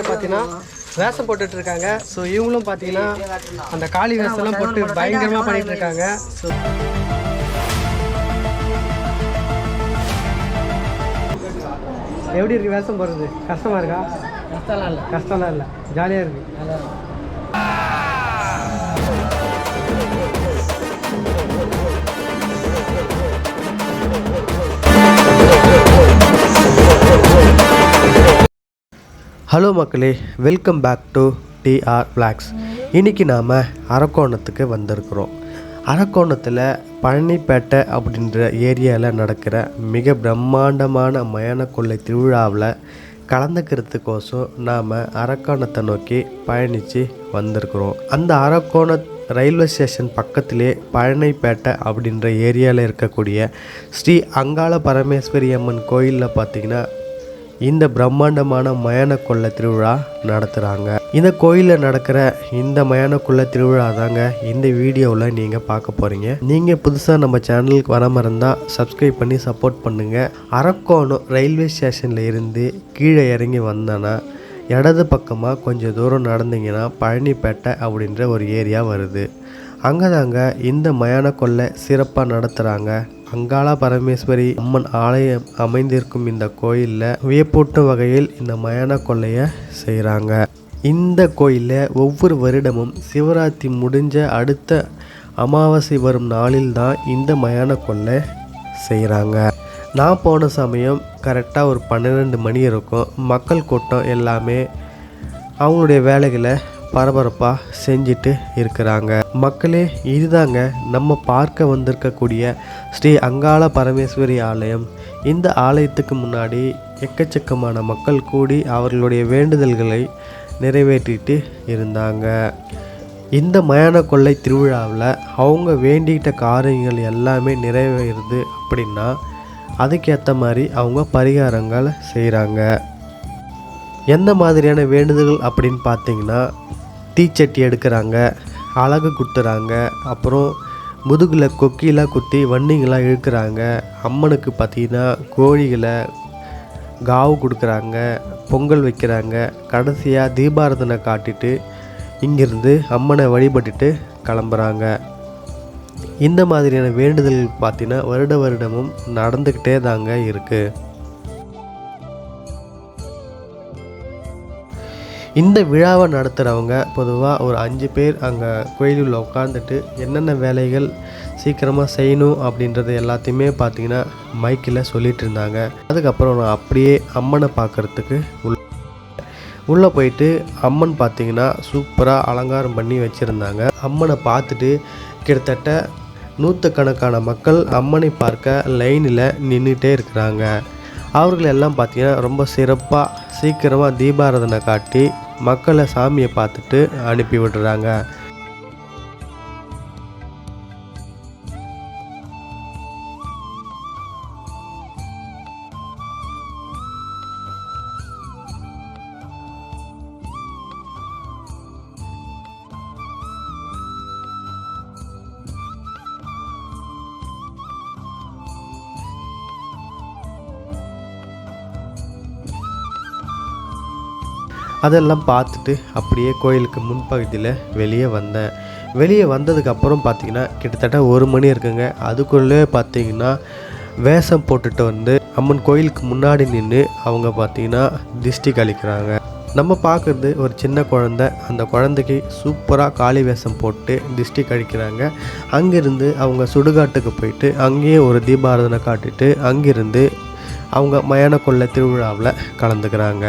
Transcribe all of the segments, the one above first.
பார்த்தீங்கன்னா வேஷம் போட்டுட்டு இருக்காங்க. ஸோ இவங்களும் பார்த்தீங்கன்னா அந்த காளி வேஷம்லாம் போட்டு பயங்கரமாக பண்ணிட்டு இருக்காங்க. ஸோ எப்படி இருக்கு வேஷம் போடுறது? கஷ்டமா இருக்கா? கஷ்டம்லாம் இல்லை, ஜாலியாக இருக்கு. ஹலோ மக்களே, welcome back to TR vlogs. இன்றைக்கி நாம் அரக்கோணத்துக்கு வந்திருக்கிறோம். அரக்கோணத்தில் பழனிப்பேட்டை அப்படின்ற ஏரியாவில் நடக்கிற மிக பிரம்மாண்டமான மயான கொள்ளை திருவிழாவில் கலந்துக்கிறதுக்கோசம் நாம் அரக்கோணத்தை நோக்கி பயணித்து வந்திருக்கிறோம். அந்த அரக்கோண ரயில்வே ஸ்டேஷன் பக்கத்திலே பழனிப்பேட்டை அப்படின்ற ஏரியாவில் இருக்கக்கூடிய ஸ்ரீ அங்காள பரமேஸ்வரி அம்மன் கோயிலில் பார்த்திங்கன்னா இந்த பிரம்மாண்டமான மயான கொள்ளை திருவிழா நடத்துகிறாங்க. இந்த கோயிலில் நடக்கிற இந்த மயான கொள்ளை திருவிழா தாங்க இந்த வீடியோவில் நீங்கள் பார்க்க போகிறீங்க. நீங்கள் புதுசாக நம்ம சேனலுக்கு வராமல் இருந்தால் சப்ஸ்கிரைப் பண்ணி சப்போர்ட் பண்ணுங்கள். அரக்கோணம் ரயில்வே ஸ்டேஷனில் இருந்து கீழே இறங்கி வந்தோன்னா இடது பக்கமாக கொஞ்சம் தூரம் நடந்தீங்கன்னா பழனிப்பேட்டை அப்படின்ற ஒரு ஏரியா வருது. அங்கே தாங்க இந்த மயான கொள்ளை சிறப்பாக நடத்துகிறாங்க. அங்காள பரமேஸ்வரி அம்மன் ஆலயம் அமைந்திருக்கும் இந்த கோயிலில் வியப்பூட்டும் வகையில் இந்த மயான கொள்ளையை செய்கிறாங்க. இந்த கோயிலில் ஒவ்வொரு வருடமும் சிவராத்திரி முடிஞ்ச அடுத்த அமாவாசை வரும் நாளில் தான் இந்த மயான கொள்ளை செய்கிறாங்க. நான் போன சமயம் கரெக்டாக ஒரு 12 மணி இருக்கும். மக்கள் கூட்டம் எல்லாமே அவங்களுடைய வேலைகளை பரபரப்பாக செஞ்சுட்டு இருக்கிறாங்க. மக்களே, இதுதாங்க நம்ம பார்க்க வந்திருக்கக்கூடிய ஸ்ரீ அங்காள பரமேஸ்வரி ஆலயம். இந்த ஆலயத்துக்கு முன்னாடி எக்கச்சக்கமான மக்கள் கூடி அவர்களுடைய வேண்டுதல்களை நிறைவேற்றிட்டு இருந்தாங்க. இந்த மயான கொள்ளை திருவிழாவில் அவங்க வேண்டிகிட்ட காரியங்கள் எல்லாமே நிறைவேறுது அப்படின்னா அதுக்கேற்ற மாதிரி அவங்க பரிகாரங்கள் செய்கிறாங்க. எந்த மாதிரியான வேண்டுதல்கள் அப்படின்னு பார்த்தீங்கன்னா, தீச்சட்டி எடுக்கிறாங்க, அழகு குத்துறாங்க, அப்புறம் முதுகில் கொக்கிலாம் குத்தி வண்டிங்களாம் இழுக்கிறாங்க. அம்மனுக்கு பார்த்திங்கன்னா கோழிகளை காவு கொடுக்குறாங்க, பொங்கல் வைக்கிறாங்க. கடைசியாக தீபாரதனை காட்டிட்டு இங்கிருந்து அம்மனை வழிபட்டுட்டு கிளம்புறாங்க. இந்த மாதிரியான வேண்டுதல்கள் பார்த்திங்கன்னா வருடமும் நடந்துக்கிட்டே தாங்க இருக்குது. இந்த விழாவை நடத்துகிறவங்க பொதுவாக ஒரு 5 பேர் அங்கே கோயிலில் உட்காந்துட்டு என்னென்ன வேலைகள் சீக்கிரமாக செய்யணும் அப்படின்றது எல்லாத்தையுமே பார்த்திங்கன்னா மைக்கில் சொல்லிகிட்டு இருந்தாங்க. அதுக்கப்புறம் நான் அப்படியே அம்மனை பார்க்குறதுக்கு உள்ளே போயிட்டு அம்மன் பார்த்திங்கன்னா சூப்பராக அலங்காரம் பண்ணி வச்சுருந்தாங்க. அம்மனை பார்த்துட்டு கிட்டத்தட்ட 100கணக்கான மக்கள் அம்மனை பார்க்க லைனில் நின்றுட்டே இருக்கிறாங்க. அவர்கள் எல்லாம் பார்த்திங்கன்னா ரொம்ப சிறப்பாக சீக்கிரமாக தீபாராதனை காட்டி மக்களை சாமியை பார்த்துட்டு அனுப்பி விடுறாங்க. அதெல்லாம் பார்த்துட்டு அப்படியே கோயிலுக்கு முன்பகுதியில் வெளியே வந்தேன். வெளியே வந்ததுக்கப்புறம் பார்த்திங்கன்னா கிட்டத்தட்ட 1 மணி இருக்குங்க. அதுக்குள்ளே பார்த்திங்கன்னா வேஷம் போட்டுட்டு வந்து அம்மன் கோயிலுக்கு முன்னாடி நின்று அவங்க பார்த்திங்கன்னா திஷ்டி கழிக்கிறாங்க. நம்ம பார்க்குறது ஒரு சின்ன குழந்தை. அந்த குழந்தைக்கு சூப்பராக காளி வேஷம் போட்டு திஷ்டி கழிக்கிறாங்க. அங்கேருந்து அவங்க சுடுகாட்டுக்கு போயிட்டு அங்கேயே ஒரு தீபாராதனை காட்டிட்டு அங்கேருந்து அவங்க மயான கொள்ளை திருவிழாவில் கலந்துக்கிறாங்க.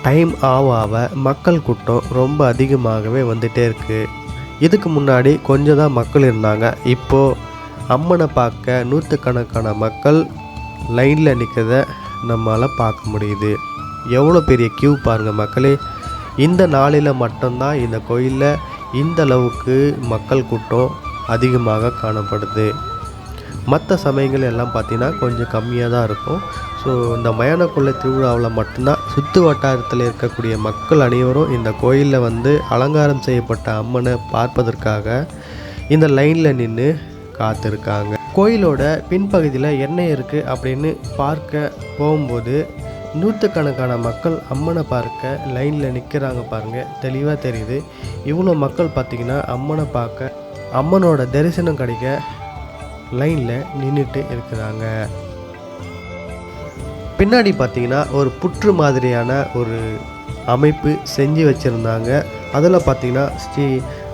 டைம் ஆக மக்கள் கூட்டம் ரொம்ப அதிகமாகவே வந்துகிட்டே இருக்குது. இதுக்கு முன்னாடி கொஞ்சம் தான் மக்கள் இருந்தாங்க. இப்போது அம்மனை பார்க்க 100கணக்கான மக்கள் லைனில் நிற்கிறத நம்மளால் பார்க்க முடியுது. எவ்வளோ பெரிய கியூ பாருங்கள் மக்களே. இந்த நாளில் மட்டும்தான் இந்த கோயிலில் இந்த அளவுக்கு மக்கள் கூட்டம் அதிகமாக காணப்படுது. மற்ற சமயங்கள் எல்லாம் பார்த்திங்கன்னா கொஞ்சம் கம்மியாக தான் இருக்கும். ஸோ இந்த மயான கொள்ளை திருவிழாவில் மட்டும்தான் சுற்று வட்டாரத்தில் இருக்கக்கூடிய மக்கள் அனைவரும் இந்த கோயிலில் வந்து அலங்காரம் செய்யப்பட்ட அம்மனை பார்ப்பதற்காக இந்த லைனில் நின்று காத்திருக்காங்க. கோயிலோட பின்பகுதியில் என்ன இருக்குது அப்படின்னு பார்க்க போகும்போது நூற்றுக்கணக்கான மக்கள் அம்மனை பார்க்க லைனில் நிற்கிறாங்க. பாருங்கள், தெளிவாக தெரியுது. இவ்வளோ மக்கள் பார்த்திங்கன்னா அம்மனை பார்க்க, அம்மனோட தரிசனம் கிடைக்க லைனில் நின்றுட்டு இருக்கிறாங்க. பின்னாடி பார்த்திங்கன்னா ஒரு புற்று மாதிரியான ஒரு அமைப்பு செஞ்சு வச்சுருந்தாங்க. அதில் பார்த்திங்கன்னா ஸ்ரீ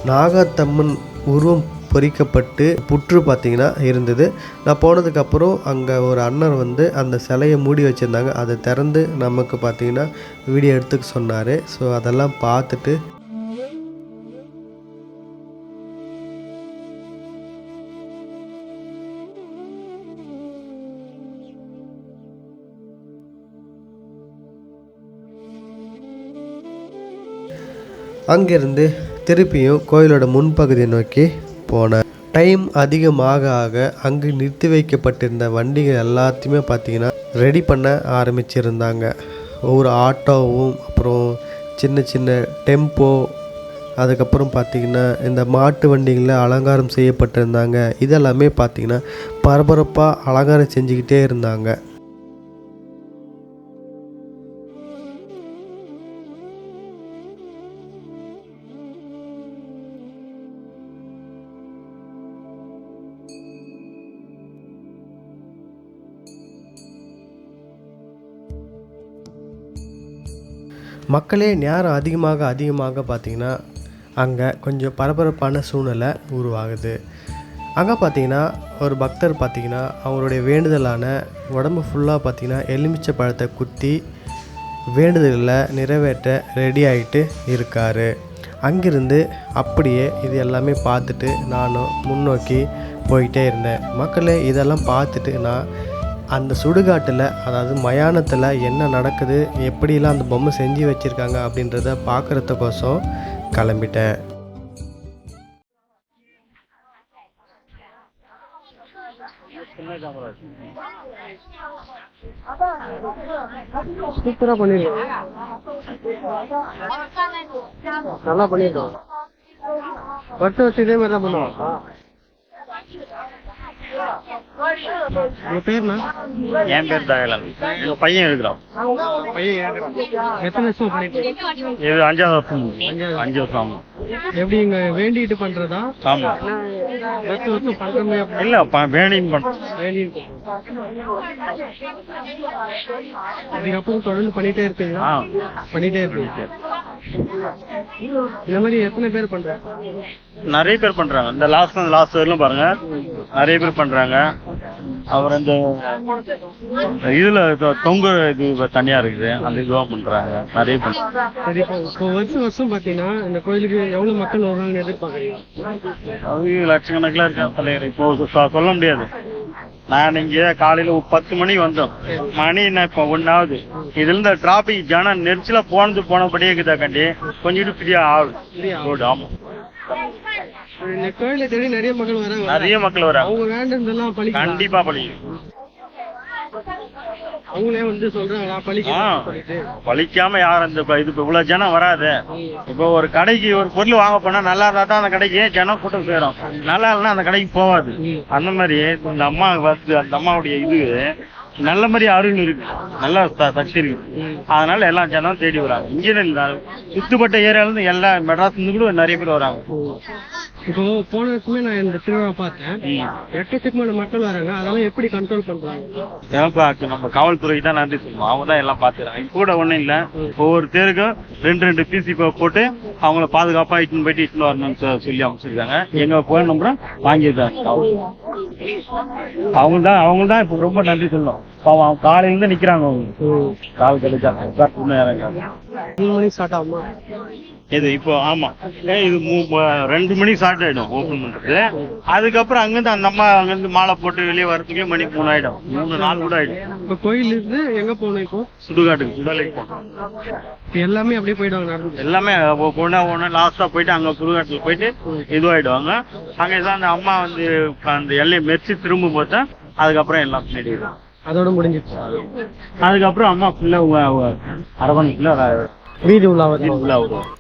நாகாத்தம்மன் உருவம் பொறிக்கப்பட்டு புற்று பார்த்திங்கன்னா இருந்தது. நான் போனதுக்கப்புறம் அங்கே ஒரு அண்ணர் வந்து அந்த சிலையை மூடி வச்சுருந்தாங்க. அதை திறந்து நமக்கு பார்த்திங்கன்னா வீடியோ எடுத்துக்க சொன்னார். ஸோ அதெல்லாம் பார்த்துட்டு அங்கேருந்து திருப்பியும் கோயிலோட முன்பகுதியை நோக்கி போனேன். டைம் அதிகமாக ஆக அங்கு நிறுத்தி வைக்கப்பட்டிருந்த வண்டிகள் எல்லாத்தையுமே பார்த்திங்கன்னா ரெடி பண்ண ஆரம்பிச்சிருந்தாங்க. ஒவ்வொரு ஆட்டோவும், அப்புறம் சின்ன சின்ன டெம்போ, அதுக்கப்புறம் பார்த்திங்கன்னா இந்த மாட்டு வண்டிகளில் அலங்காரம் செய்யப்பட்டிருந்தாங்க. இதெல்லாமே பார்த்திங்கன்னா பரபரப்பாக அலங்காரம் செஞ்சுக்கிட்டே இருந்தாங்க. மக்களே நேரம் அதிகமாக பார்த்திங்கன்னா அங்கே கொஞ்சம் பரபரப்பான சூழ்நிலை உருவாகுது. அங்கே பார்த்திங்கன்னா ஒரு பக்தர் பார்த்திங்கன்னா அவங்களுடைய வேண்டுதலான உடம்பு ஃபுல்லாக பார்த்திங்கன்னா எலுமிச்சை பழத்தை குத்தி வேண்டுதலில் நிறைவேற்ற ரெடி ஆகிட்டு இருக்கார். அங்கிருந்து அப்படியே இது எல்லாமே பார்த்துட்டு நானும் முன்னோக்கி போயிட்டே இருந்தேன். மக்களே, இதெல்லாம் பார்த்துட்டு நான் அந்த சுடுகாட்டில், அதாவது மயானத்தில் என்ன நடக்குது, எப்படிலாம் அந்த பொம்மை செஞ்சு வச்சுருக்காங்க அப்படின்றத பார்க்குறதுக்கோசம் கிளம்பிட்டேன். சூப்பராக பண்ணிருக்கோம், நல்லா பண்ணிருக்கோம். வருஷம் இதே மாதிரி தான் பண்ணுவோம். என் பேர் தகலன். பையன் இருக்கிறான். எத்தனை வருஷம் பண்ணிட்டு? இது 5வது வருஷம். 5 வருஷம். எப்படி இங்க வேண்டிட்டு பண்றதா? ஆமா. வருஷம் பண்றமே இல்ல, வேண்டின்னு பண்றோம். அதுக்கப்புறம் தொடர்ந்து பண்ணிட்டே இருக்கீங்களா? பண்ணிட்டே இருக்கீங்க. இந்த மாதிரி எத்தனை பேர் பண்றாங்க? நிறைய பேர் பண்றாங்க. இந்த லாஸ்ட் வரலும் பாருங்க, நிறைய பேர் பண்றாங்க. அப்புறம் இந்த இதுல தொங்க இது தனியா இருக்குது, அந்த இதுவா பண்றாங்க, நிறைய பண்றாங்க. சரி, இப்போ வருஷம் பாத்தீங்கன்னா இந்த கோயிலுக்கு எவ்வளவு மக்கள் வருவாங்கன்னு எதிர்பார்க்கறீங்க? லட்சக்கணக்கில் இருக்காங்க தலைவர். இப்போ சொல்ல முடியாது. நான் இங்க காலையில 10 மணிக்கு வந்தோம். மணி என்ன இப்போ 1 ஆகுது. இதுல இருந்து டிராபிக் ஜனம் நெரிச்சலா போனபடியே இருக்குதா கண்டி கொஞ்சம் ஃப்ரீயா ஆகுது. ஆமா, இந்த கோயிலை தேடி நிறைய மக்கள் வராங்க. நிறைய மக்கள் வராங்க. அவங்க வேண்டதெல்லாம் பலிக்கும். கண்டிப்பா பலிக்கும். அவங்களே வந்து சொல்றாங்களா பலிக்காம யாரும் இந்த இது இவ்வளவு ஜனம் வராது. இப்போ ஒரு கடைக்கு ஒரு பொருள் வாங்க போனா நல்லா இருந்தா தான் அந்த கடைக்கு ஜனம் கூட்டம் சேரும், நல்லா இல்லைன்னா அந்த கடைக்கு போகாது. அந்த மாதிரி இந்த அம்மா வந்து அந்த அம்மாவுடைய இது நல்ல மாதிரி அருள் இருக்கு, நல்லா சக்தி இருக்கு. அதனால எல்லா ஜனம் தேடி வராங்க. இன்ஜினியர் சுத்துப்பட்ட ஏரியால இருந்து எல்லா மெட்ராஸ்ல இருந்து கூட நிறைய பேர் வராங்க. இப்போ போன வருஷமே நான் இந்த திருவிழா பார்த்தேன், எக்கச்சக்கமான மக்கள் வராங்க. அதெல்லாம் எப்படி கண்ட்ரோல் பண்றாங்க? நம்ம காவல்துறைக்கு தான் நன்றி சொல்லுவோம். அவங்க தான் எல்லாம் பாத்துறாங்க. கூட ஒண்ணும் இல்ல, ஒவ்வொரு தேருக்கும் 2 பிசி போட்டு அவங்கள பாதுகாப்பா இட்டுன்னு போயிட்டு இட்டுன்னு வரணும்னு சொல்லி அமைச்சிருக்காங்க. எங்க போன் நம்பரும் வாங்கியிருக்காங்க. அவங்க தான் இப்ப ரொம்ப நன்றி சொல்லணும். அவங்க காலையில இருந்து நிக்கிறாங்க. அவங்க கால் கிடைச்சாங்க. 3 மணிக்கு ஸ்டார்ட் ஆகுமா இது? இப்போ ஆமா, இது 2 மணிக்கு ஸ்டார்ட் ஆயிடும் ஓபன் பண்றது. அதுக்கப்புறம் அங்கிருந்து அந்த அம்மா அங்கிருந்து மாலை போட்டு வெளியே வரதுக்கே மணி 3 ஆயிடும், 3-4 கூட ஆயிடும். இப்போ கோயில் இருந்து எங்க போகணும்? இப்போ சுடுகாட்டுக்கு, சுடலைக்கு போகணும். எல்லாமே அப்படியே போயிடுவாங்க. எல்லாமே ஒண்ணு லாஸ்டா போயிட்டு அங்க சுடுகாட்டுல போயிட்டு இதுவாயிடுவாங்க. அங்கதான் அந்த அம்மா வந்து அந்த எல்லையை மெரிச்சு திரும்பும் போது அதுக்கப்புறம் எல்லாம் பண்ணிடுவோம். அதோட முடிஞ்சிச்சு. அதுக்கப்புறம் அம்மா ஃபுல்லாக அரவணை ஃபுல்லாக வீதி உலா வருது. ஃபுல்லாக வரும்.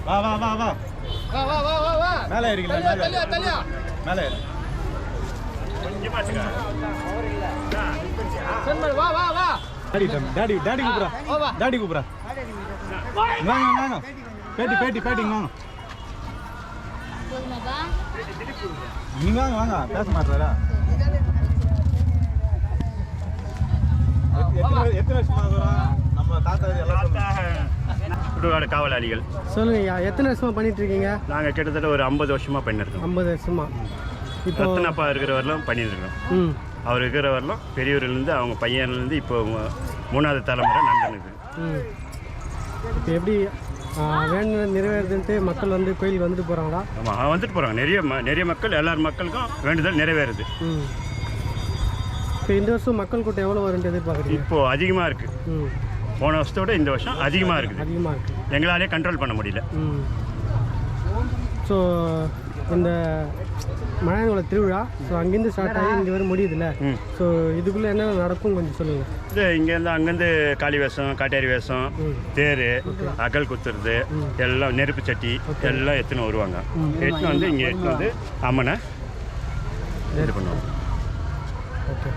வா வா வா வா வா வா வா வா வா மேலே ஏறிங்க தள்ளியா தள்ளியா மேலே ஏறு சன்மர் வா வா வா டாடி கூப்றா வாங்க பேட்டி வாங்க நீங்க வாங்க பேச மாட்டாரா எத்தனை வருஷமா வரோம் நம்ம தாத்தா எல்லாம் சுடுகாடு காவலாளிகள். சொல்லுங்க, எத்தனை வருஷமா பண்ணிட்டு இருக்கீங்க? நாங்கள் கிட்டத்தட்ட ஒரு 50 வருஷமா பண்ணியிருக்கோம். 50 வருஷமா. இப்போ ரத்தனப்பா இருக்கிற வரலாம் பண்ணியிருக்கோம். அவர் இருக்கிற வரலாம் பெரியவர்லேருந்து அவங்க பையன்லேருந்து இப்போ 3வது தலைமுறை நந்தனுக்கு. இப்போ எப்படி வேண்டுதல் நிறைவேறுதுன்ட்டு மக்கள் வந்து கோயிலுக்கு வந்துட்டு போகிறாங்களா? ஆமாம், வந்துட்டு போகிறாங்க. நிறைய மக்கள், எல்லார் மக்களுக்கும் வேண்டுதல் நிறைவேறுது. இப்போ இந்த வருஷம் மக்கள் கூட்டம் எவ்வளோ வரும்னு எதிர்பார்க்குறீங்க? இப்போ அதிகமாக இருக்குது. போன வருஷத்தோட இந்த வருஷம் அதிகமாக இருக்குது. எங்களாலே கண்ட்ரோல் பண்ண முடியல. ஸோ இந்த மலையாள திருவிழா ஸோ அங்கேருந்து ஸ்டார்ட் ஆகி இங்கே வர முடியுதுல்ல. ஸோ இதுக்குள்ளே என்ன நடக்கும் கொஞ்சம் சொல்லுங்கள். இது இங்கேருந்து அங்கேருந்து காளி வேஷம், காட்டேரி வேஷம், தேர், அகல் குத்துறது, எல்லாம் நெருப்பு சட்டி எல்லாம் எடுத்துன்னு வருவாங்க. எடுத்துன்னு வந்து இங்கே எடுத்துன்னு வந்து அம்மனை இது பண்ணுவாங்க. ஓகே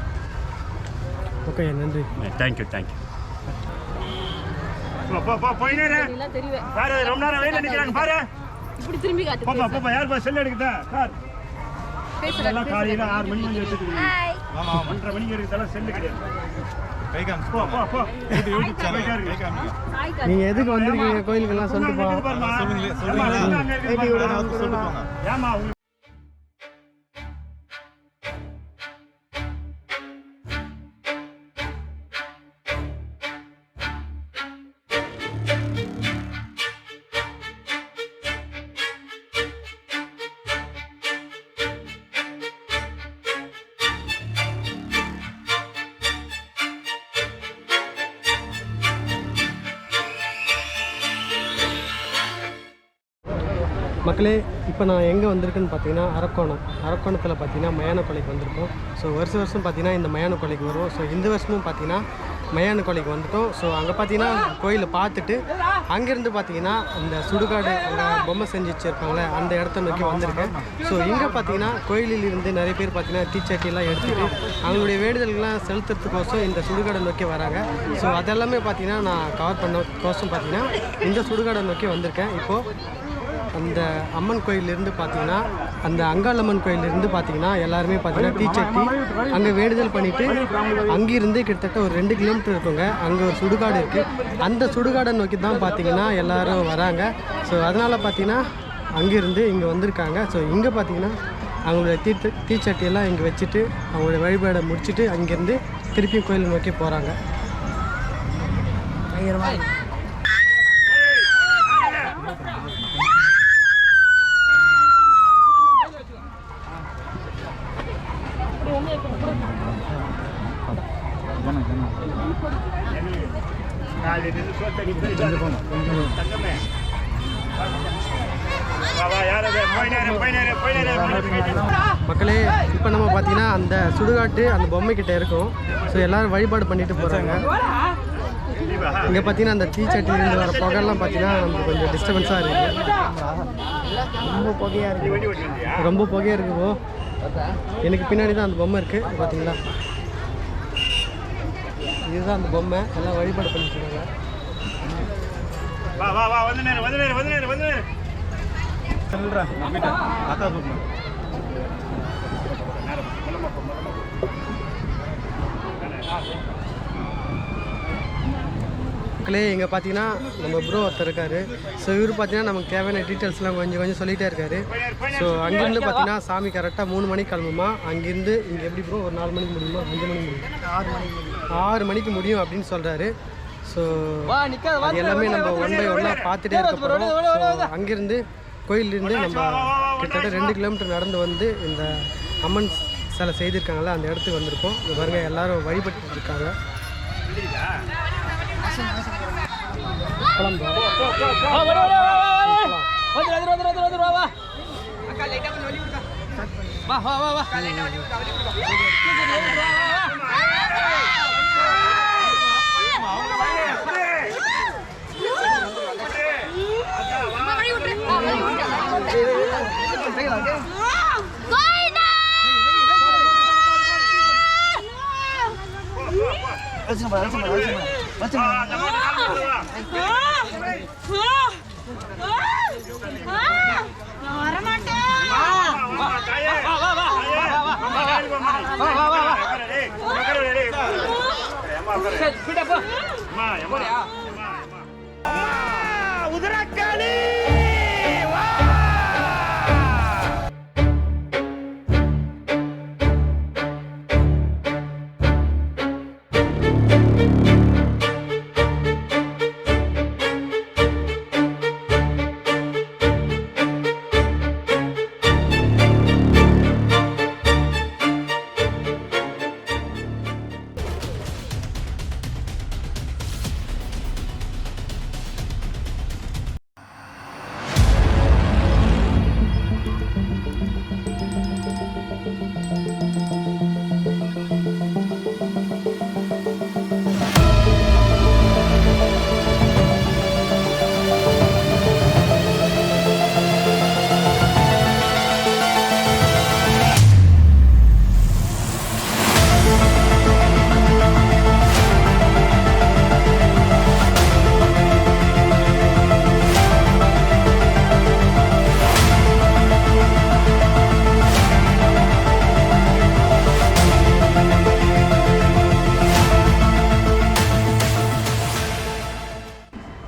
ஓகே, நன்றி. தேங்க்யூ. போயினே பாரு, ரொம்ப நேரம் வெயில நிற்கிறாங்க பாரு. இப்படி திரும்பி காட்டு. பாப்பா யார் செல் எடுக்குதா சார்? எல்லாம் காலையில் 6 மணி வந்து எடுத்துக்கிட்டு 1:30 மணிக்கு எடுக்கிறதெல்லாம் செல்லு கிடையாது. நீங்க எதுக்கு வந்திருக்கீங்க கோயிலுக்கெல்லாம் சொல்லிட்டு ஏமா மக்களே, இப்போ நான் எங்கே வந்திருக்குன்னு பார்த்தீங்கன்னா அரக்கோணத்தில் பார்த்தீங்கன்னா மயான கொலைக்கு வந்திருக்கோம். ஸோ வருஷம் பார்த்தீங்கன்னா இந்த மயான கொலைக்கு வரும். ஸோ இந்த வருஷமும் பார்த்தீங்கன்னா மயான கொலைக்கு வந்துட்டோம். ஸோ அங்கே பார்த்தீங்கன்னா கோயிலை பார்த்துட்டு அங்கேருந்து பார்த்தீங்கன்னா இந்த சுடுகாடு அங்கே பொம்மை செஞ்சு வச்சுருப்பாங்களே அந்த இடத்த நோக்கி வந்திருக்கேன். ஸோ இங்கே பார்த்தீங்கன்னா கோயிலில் இருந்து நிறைய பேர் பார்த்தீங்கன்னா தீச்சட்டியெல்லாம் எடுத்துகிட்டு அவங்களுடைய வேண்டுதல்கள்லாம் செலுத்துறதுக்கோசம் இந்த சுடுகாடை நோக்கி வராங்க. ஸோ அதெல்லாமே பார்த்தீங்கன்னா நான் கவர் பண்ண கோசம் பார்த்தீங்கன்னா இந்த சுடுகாடை நோக்கி வந்திருக்கேன். இப்போது அந்த அம்மன் கோயிலிருந்து பார்த்தீங்கன்னா அந்த அங்காளம்மன் கோயிலிருந்து பார்த்தீங்கன்னா எல்லாருமே பார்த்தீங்கன்னா தீச்சட்டி அங்கே வேண்டுதல் பண்ணிவிட்டு அங்கேருந்து கிட்டத்தட்ட ஒரு 2 கிலோமீட்டர் இருக்குங்க. அங்கே ஒரு சுடுகாடு இருக்குது. அந்த சுடுகாடை நோக்கி தான் பார்த்தீங்கன்னா எல்லோரும் வராங்க. ஸோ அதனால் பார்த்தீங்கன்னா அங்கேருந்து இங்கே வந்திருக்காங்க. ஸோ இங்கே பார்த்தீங்கன்னா அவங்களுடைய தீச்சட்டியெல்லாம் இங்கே வச்சுட்டு அவங்களுடைய வழிபாடை முடிச்சுட்டு அங்கேருந்து திருப்பி கோயில் நோக்கி போகிறாங்க. மக்களே, இப்போ நம்ம பார்த்தீங்கன்னா அந்த சுடுகாட்டு அந்த பொம்மை கிட்ட இருக்கும். ஸோ எல்லோரும் வழிபாடு பண்ணிட்டு போகிறாங்க. இங்கே பார்த்தீங்கன்னா அந்த தீச்சட்டியிலேருந்து வர புகைலாம் பார்த்தீங்கன்னா நமக்கு கொஞ்சம் டிஸ்டர்பன்ஸாக இருக்குது. ரொம்ப புகையாக இருக்குது ப்ரோ. எனக்கு பின்னாடி தான் அந்த பொம்மை இருக்குது பார்த்தீங்களா. இதுதான் அந்த பொம்மை, எல்லாம் வழிபாடு பண்ணிட்டுருக்காங்க. வா வா வா வந்து நேரு வந்து நேரு வந்து நேரு வந்து நேரு சொல்றா அக்கா பொம்மை மக்களே இங்கே பார்த்தீங்கன்னா நம்ம ப்ரோ ஒருத்தர் இருக்காரு. ஸோ இவர் பார்த்தீங்கன்னா நமக்கு தேவையான டீட்டெயில்ஸ்லாம் கொஞ்சம் சொல்லிகிட்டே இருக்காரு. ஸோ அங்கேருந்து பார்த்தீங்கன்னா சாமி கரெக்டாக 3 மணிக்கு கிளம்புமா. அங்கேருந்து இங்கே எப்படி ப்ரோ ஒரு 4 மணிக்கு முடியுமா, 5 மணிக்கு முடியும், 6 மணிக்கு முடியும் அப்படின்னு சொல்கிறாரு. ஸோ அது எல்லாமே நம்ம 1 by 1 பார்த்துட்டே இருக்க போகிறோம். ஸோ அங்கேருந்து கோயிலிருந்து நம்ம கிட்டத்தட்ட 2 கிலோமீட்டர் நடந்து வந்து இந்த அம்மன் சிலை செய்திருக்காங்கல்ல அந்த இடத்துக்கு வந்திருக்கோம். இது பாருங்க எல்லாரும் வழிபட்டு இருக்காங்க. உதரக்காளி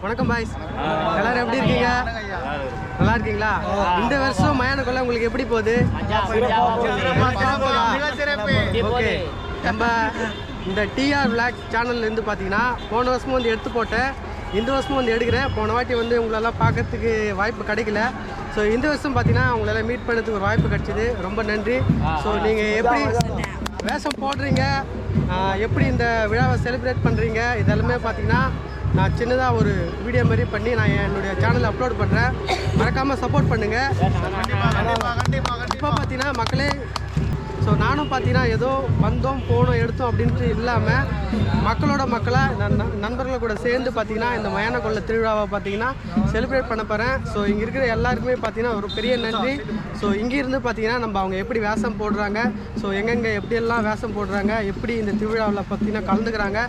வணக்கம் பாய்ஸ், எல்லாரும் எப்படி இருக்கீங்க? நல்லா இருக்கீங்களா? இந்த வருஷம் மயான கொள்ளை உங்களுக்கு எப்படி போகுது? ஓகே, நம்ம இந்த டிஆர் விளாக்ஸ் சேனல்லேருந்து பார்த்தீங்கன்னா போன வருஷமும் வந்து எடுத்து போட்டேன், இந்த வருஷமும் வந்து எடுக்கிறேன். போன வாட்டி வந்து உங்களெல்லாம் பார்க்கறதுக்கு வாய்ப்பு கிடைக்கல. ஸோ இந்த வருஷம் பார்த்தீங்கன்னா உங்களெல்லாம் மீட் பண்ணுறதுக்கு ஒரு வாய்ப்பு கிடைச்சிது. ரொம்ப நன்றி. ஸோ நீங்கள் எப்படி வேஷம் போடுறீங்க, எப்படி இந்த விழாவை செலிப்ரேட் பண்ணுறீங்க, இதெல்லாமே பார்த்தீங்கன்னா நான் சின்னதாக ஒரு வீடியோ மாதிரி பண்ணி நான் என்னுடைய சேனலில் அப்லோட் பண்ணுறேன். மறக்காமல் சப்போர்ட் பண்ணுங்கள். இப்போ பார்த்தீங்கன்னா மக்களே, ஸோ நானும் பார்த்தீங்கன்னா ஏதோ வந்தோம் போனோம் எடுத்தோம் அப்படின்ட்டு இல்லாமல் மக்களாக நண்பர்கள் கூட சேர்ந்து பார்த்தீங்கன்னா இந்த மயான கொள்ளை திருவிழாவை பார்த்தீங்கன்னா செலிப்ரேட் பண்ண போகிறேன். ஸோ இங்கே இருக்கிற எல்லாருக்குமே பார்த்தீங்கன்னா ஒரு பெரிய நன்றி. ஸோ இங்கேருந்து பார்த்தீங்கன்னா நம்ம அவங்க எப்படி வேஷம் போடுறாங்க, ஸோ எங்கெங்கே எப்படியெல்லாம் வேஷம் போடுறாங்க, எப்படி இந்த திருவிழாவில் பார்த்தீங்கன்னா கலந்துக்கிறாங்க,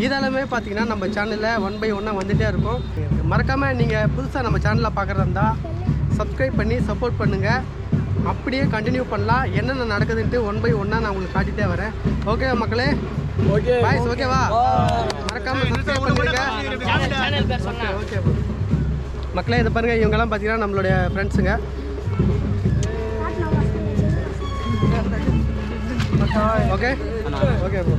இதெல்லாமே பார்த்தீங்கன்னா நம்ம சேனலில் 1 by 1 வந்துகிட்டே இருக்கும். மறக்காமல் நீங்கள் புதுசாக நம்ம சேனலில் பார்க்குறதா இருந்தால் சப்ஸ்கிரைப் பண்ணி சப்போர்ட் பண்ணுங்கள். அப்படியே கண்டினியூ பண்ணலாம். என்னென்ன நடக்குதுன்ட்டு 1 by 1 நான் உங்களுக்கு காட்டிகிட்டே வரேன். ஓகே மக்களே, ஓகே பாய்ஸ், ஓகேவா? மறக்காமல் சப்ஸ்கிரைப் பண்ணுங்க. ஓகே மக்களே, இதை பாருங்கள், இவங்கெல்லாம் பார்த்தீங்கன்னா நம்மளுடைய ஃப்ரெண்ட்ஸுங்க. Okay okay bro.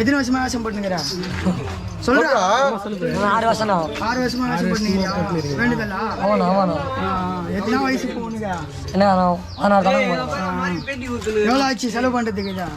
எத்தனை வருஷமா வேஷம் போட்டுங்கிறா? சொல்றா. 6 வருஷமா வேஷம் போட்டுங்கிறா. வேண்டுதலா? எத்தனை வயசு போகணுங்க என்ன ஆனால் தான் எவ்வளோ ஆச்சு செலவு பண்ணுறதுக்கு தான்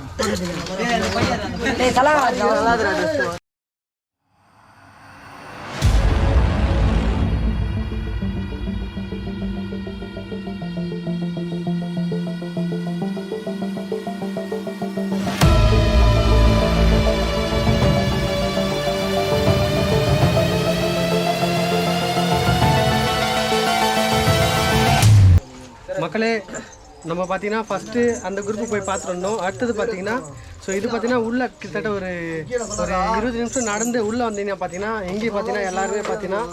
மக்களே நம்ம பார்த்தீங்கன்னா ஃபஸ்ட்டு அந்த குரூப்பு போய் பார்த்துட்டு வந்தோம். அடுத்தது பார்த்தீங்கன்னா ஸோ இது பார்த்தீங்கன்னா உள்ளே கிட்டத்தட்ட ஒரு 20 நிமிஷம் நடந்து உள்ளே வந்தீங்கன்னா பார்த்தீங்கன்னா எங்கேயும் பார்த்தீங்கன்னா எல்லாருமே பார்த்தீங்கன்னா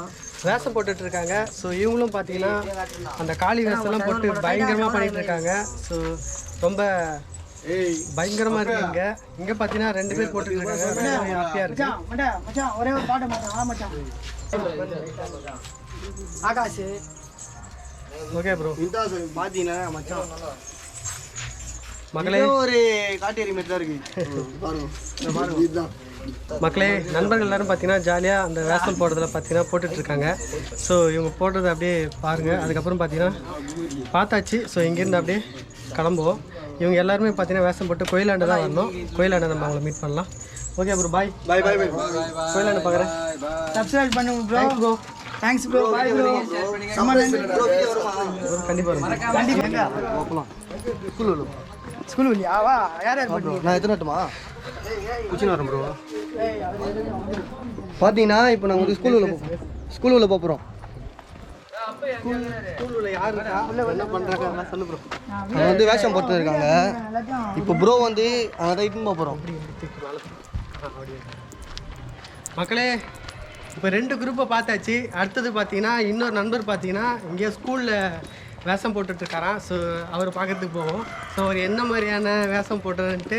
வேஷம் போட்டுட்டு இருக்காங்க. ஸோ இவங்களும் பார்த்தீங்கன்னா அந்த காளி வேஷம்லாம் போட்டு பயங்கரமாக பண்ணிட்டு இருக்காங்க. ஸோ ரொம்ப பயங்கரமாக இருக்குங்க. இங்கே பார்த்தீங்கன்னா 2 பேர் போட்டுட்டு இருக்காங்க. ஹாப்பியாக இருக்கு. மச்சான் ஒரே ஒரு பாட்டு மச்சான் மச்சான் ஆகாஷ். Okay bro. பாத்தீங்கன்னா மச்சான் மக்களே ஒரு காட்டேரி மாதிரி தான் இருக்கு பாருங்க. மக்களே நண்பர்கள் எல்லாரும் பார்த்தீங்கன்னா ஜாலியாக அந்த வேஷம் போடுறதுல பார்த்தீங்கன்னா போட்டுட்ருக்காங்க. ஸோ இவங்க போடுறத அப்படியே பாருங்கள். அதுக்கப்புறம் பார்த்தீங்கன்னா பார்த்தாச்சு. ஸோ இங்கேருந்து அப்படியே கிளம்புவோம். இவங்க எல்லாருமே பார்த்தீங்கன்னா வேஷம் போட்டு கோயிலாண்டு தான் வரணும். கோயிலாண்டு நம்ம அவங்கள மீட் பண்ணலாம். ஓகே ப்ரோ பாய் பாய் பாய் பாய் கோயிலாண்டு பார்க்குறேன். சப்ஸ்கிரைப் பண்ணுங்க bro. Bro thanks bro. Bye bro. கண்டிப்பாக கண்டிப்பா ஸ்கூல் இல்லையா? வா யார் யார் பண்ணுறீங்க? நான் எத்தனை வரட்டுமா குச்சின்னு வரேன் ப்ரோ. பார்த்தீங்கன்னா இப்போ நாங்கள் வந்து ஸ்கூல் உள்ள போகிறோம். ஸ்கூலில் யார் இருக்கா என்ன பண்ணுறாங்க சொல்லு ப்ரோ. அவங்க வந்து வேஷம் போட்டு இருக்காங்க. இப்போ ப்ரோ வந்து அங்கே தான் இட்டுன்னு போகிறோம். மக்களே இப்போ 2 குரூப்பை பார்த்தாச்சு. அடுத்தது பார்த்தீங்கன்னா இன்னொரு நண்பர் பார்த்தீங்கன்னா இங்கே ஸ்கூலில் வேஷம் போட்டுட்ருக்காராம். ஸோ அவர் பார்க்கறதுக்கு போவோம். ஸோ அவர் என்ன மாதிரியான வேஷம் போட்டுன்ட்டு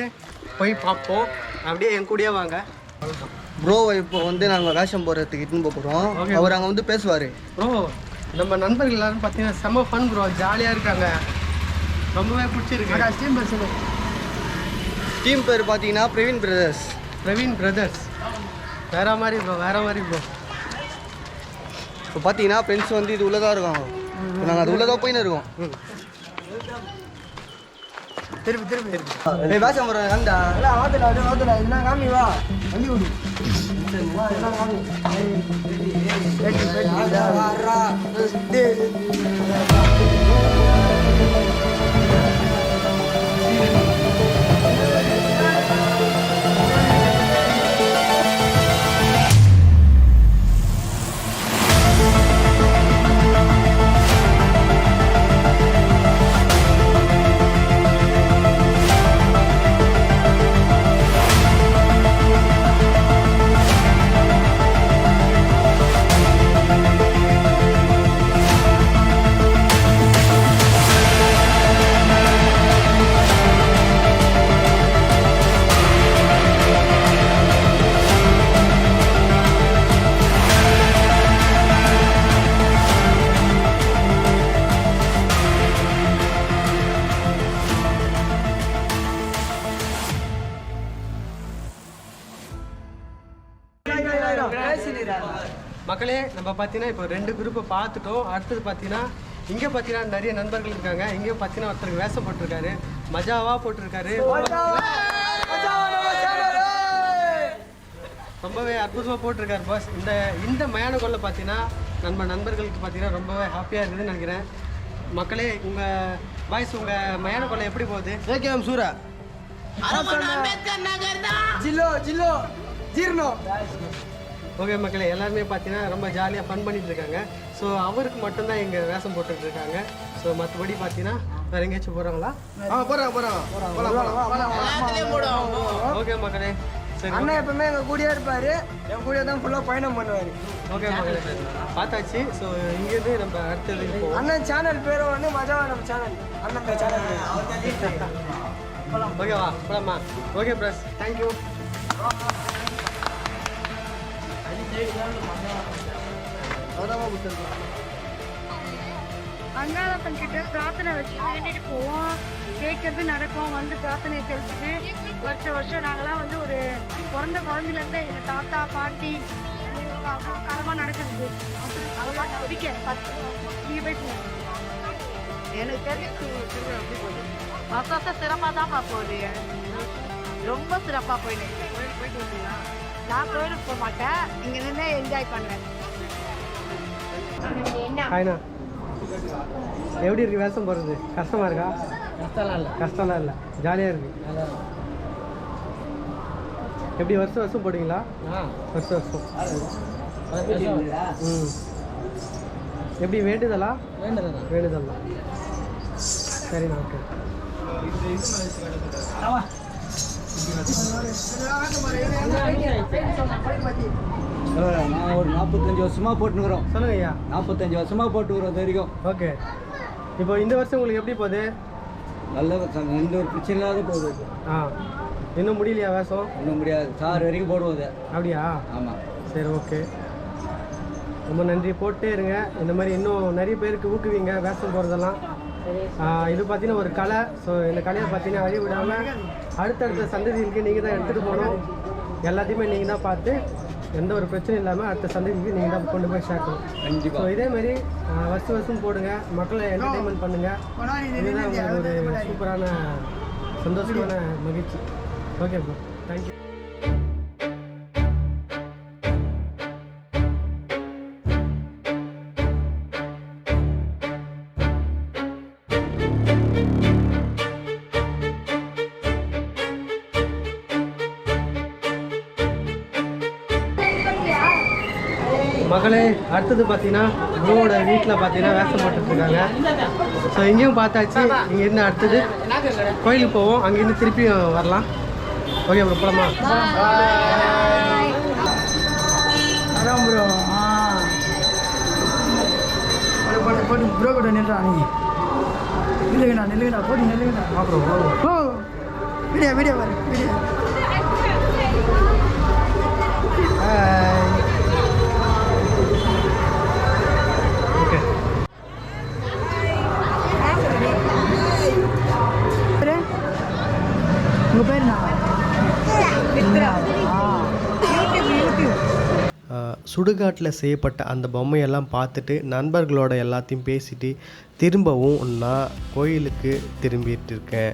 போய் பார்ப்போம். அப்படியே என் கூடயே வாங்க. ப்ரோ இப்போ வந்து நாங்கள் வேஷம் போடுறதுக்கு இட்டுன்னு போகிறோம். Okay. அவர் அங்கே வந்து பேசுவார். ப்ரோ நம்ம நண்பர்கள் எல்லாரும் பார்த்தீங்கன்னா செம்ம ஃபன் ப்ரோ. ஜாலியாக இருக்காங்க. ரொம்பவே பிடிச்சிருக்கு. ஆகாஷ் டீம் பேர் சொல்லு. டீம் பேர் பார்த்தீங்கன்னா பிரவீன் பிரதர்ஸ். வேற மாதிரி ப்ரோ ப்ரோ. இப்போ பார்த்தீங்கன்னா ஃப்ரெண்ட்ஸ் வந்து இது உள்ளதாக இருக்காங்க. இப்போ நாங்கள் அது உள்ளதாக போயின்னு இருக்கோம். திருப்பி ஏய் வேஷம் போடுறேன் கண்டா ஆத்துல இதெல்லாம் காமி வா வண்டி விடு. மக்களே நம்ம பார்த்தீங்கன்னா இப்போ 2 குரூப்பை பார்த்துட்டோம். அடுத்தது பார்த்தீங்கன்னா இங்கே பார்த்தீங்கன்னா நிறைய நண்பர்கள் இருக்காங்க. இங்கே பார்த்தீங்கன்னா ஒருத்தருக்கு வேஷம் போட்டிருக்காரு. மஜாவாக போட்டிருக்காரு. ரொம்பவே அற்புதமாக போட்டிருக்காரு பாஸ். இந்த மயான கொள்ள பார்த்தீங்கன்னா நம்ம நண்பர்களுக்கு பார்த்தீங்கன்னா ரொம்பவே ஹாப்பியாக இருக்குதுன்னு நினைக்கிறேன். மக்களே உங்கள் வாய்ஸ் உங்கள் மயான கொள்ளை எப்படி போகுது? ஏகேஎம் சூரா ஜில்லோ ஜீர்ணோ. ஓகே மக்களே எல்லாருமே பார்த்தீங்கன்னா ரொம்ப ஜாலியாக ஃபன் பண்ணிட்டு இருக்காங்க. ஸோ அவருக்கு மட்டும்தான் இங்கே வேஷம் போட்டுட்டு இருக்காங்க. ஸோ மற்றபடி பார்த்தீங்கன்னா வேறு எங்கேயாச்சும் போகிறாங்களா? போகிறாங்க ஓகே மக்களே சரி. அண்ணா எப்பவுமே எங்க கூடயே இருப்பாரு. என் கூட தான் ஃபுல்லா பயணம் பண்ணுவாரு. ஓகே மக்களே பார்த்தாச்சு. ஸோ இங்கேருந்து நம்ம அடுத்தது போவோம். அண்ணன் சேனல் பேரும் வந்து மஜாவான சேனல். அண்ணன் சேனல் ஓகேவா போலாமா? Okay press thank you. அங்காளப்பன் கிட்ட பிரார்த்தனை வச்சு வேண்டிட்டு போவோம். கேட்கறது நடக்கும். வந்து பிரார்த்தனையை தெளிச்சுட்டு வருஷம் நாங்களாம் வந்து ஒரு பிறந்த குழந்தையிலேருந்து எங்கள் தாத்தா பாட்டி காலமாக நடக்குது. அதெல்லாம் பிடிக்க நீங்கள் பேசுங்க. எனக்கு தெரிஞ்சு திருவிழா எப்படி போகுது வருஷம் சிறப்பாக தான்ப்பா போகுது ரொம்ப சிறப்பாக போயிட்டு கோயிலுக்கு போயிட்டு வந்தீங்களா? நான் கோயிலுக்கு போக மாட்டேன், இங்கே நின்று என்ஜாய் பண்ணுவேன். ஹாய்ண்ணா, எப்படி இருக்கு வேஷம் போடுறது? கஷ்டமா இருக்கா? கஷ்டம்லாம் இல்லை, ஜாலியாக இருக்கு. எப்படி வருஷம் வருஷம் போடுவீங்களா? வருஷம் வருஷம். ம், எப்படி வேண்டுதலா? வேண்டுதல் தான். சரிண்ணா, ஓகே. நான் ஒரு 45 வருஷமாக போட்டுக்கிறோம். சொல்லுங்க ஐயா. 45 வருஷமாக போட்டுக்கிறோம் வரைக்கும். ஓகே, இப்போ இந்த வருஷம் உங்களுக்கு எப்படி போகுது? நல்ல எந்த ஒரு பிரச்சனை இல்லாத போகுது. ஆ, இன்னும் முடியலையா வேஷம்? ஒன்றும் முடியாது, சார் வரைக்கும் போடுவோம். அப்படியா? ஆமாம். சரி, ஓகே, ரொம்ப நன்றி. போட்டே இருங்க, இந்த மாதிரி இன்னும் நிறைய பேருக்கு ஊக்குவிங்க வேஷம் போகிறதெல்லாம். இது பார்த்தீங்கன்னா ஒரு கலை. ஸோ இந்த கலையை பார்த்தீங்கன்னா வழி விடாமல் அடுத்தடுத்த சந்ததிகளுக்கு நீங்கள் தான் எடுத்துகிட்டு போகணும். எல்லாத்தையுமே நீங்கள் தான் பார்த்து எந்த ஒரு பிரச்சனையும் இல்லாமல் அடுத்த சந்ததிக்கு நீங்கள் தான் கொண்டு போய் சேர்க்கணும். ஸோ இதேமாரி வருஷம் வருஷம் போடுங்க, மக்களை என்டர்டெயின்மெண்ட் பண்ணுங்கள். இதுதான் உங்களுக்கு ஒரு சூப்பரான சந்தோஷமான மகிழ்ச்சி. Okay bro, thank you. மகளே, அடுத்தது பார்த்தீங்கன்னா ப்ரோவோட வீட்டில் பார்த்தீங்கன்னா வேஷம் போட்டுட்ருக்காங்க. ஸோ இங்கேயும் பார்த்தாச்சு. இங்கேருந்து அடுத்தது கோயிலுக்கு போவோம், அங்கேருந்து திருப்பியும் வரலாம். ஓகே ப்ரோ, போகலாமா? அதான் ப்ரோ. போட்டு போட்டு ப்ரோ கூட நின்றா நீ. நில்லுங்கண்ணா நில்லுங்கண்ணா, போட்டு நில்லுங்கண்ணா. அப்புறம் ஓ, வீடியோ வீடியோ பாரு வீடியோ. ஓகே. உங்கள் பேர் என்ன? சுடுகாட்டில் செய்யப்பட்ட அந்த பொம்மையெல்லாம் பார்த்துட்டு நண்பர்களோட எல்லாத்தையும் பேசிட்டு திரும்பவும் நான் கோயிலுக்கு திரும்பிட்டு இருக்கேன்.